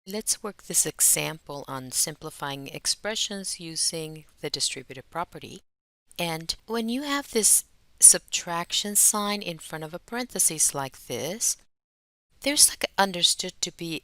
Let's work this example on simplifying expressions using the distributive property. And when you have this subtraction sign in front of a parenthesis like this, there's like understood to be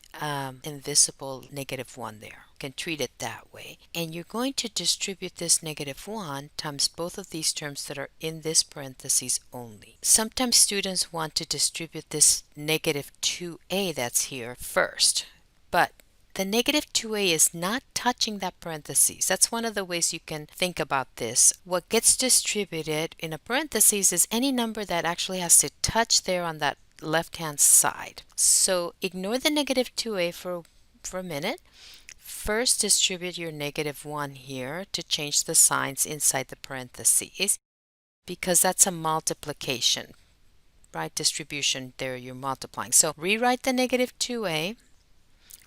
invisible -1 there. You can treat it that way. And you're going to distribute this -1 times both of these terms that are in this parenthesis only. Sometimes students want to distribute this -2a that's here first, but the -2a is not touching that parentheses. That's one of the ways you can think about this. What gets distributed in a parentheses is any number that actually has to touch there on that left-hand side. So ignore the -2a for a minute. First, distribute your -1 here to change the signs inside the parentheses because that's a multiplication, right? Distribution, there you're multiplying. So rewrite the -2a.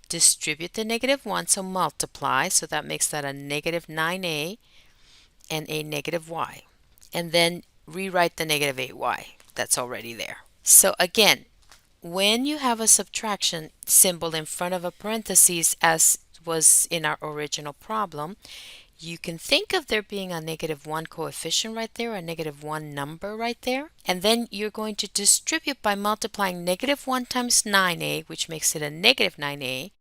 Distribute the -1, so multiply, so that makes that a -9a and a -y. And then rewrite the -8y that's already there. So again, when you have a subtraction symbol in front of a parenthesis, as was in our original problem, you can think of there being a -1 coefficient right there, a -1 number right there, and then you're going to distribute by multiplying -1 times 9a, which makes it a -9a,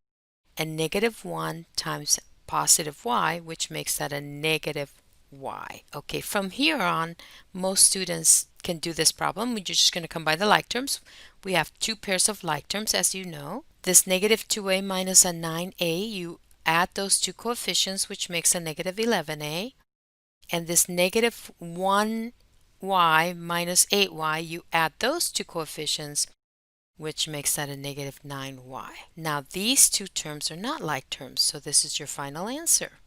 and -1 times positive y, which makes that a -y. Okay, from here on, most students can do this problem. We're just going to combine the like terms. We have two pairs of like terms, as you know. This -2a minus a 9a, you add those two coefficients, which makes a -11a. And this -1y minus 8y, you add those two coefficients, which makes that a -9y. Now these two terms are not like terms, so this is your final answer.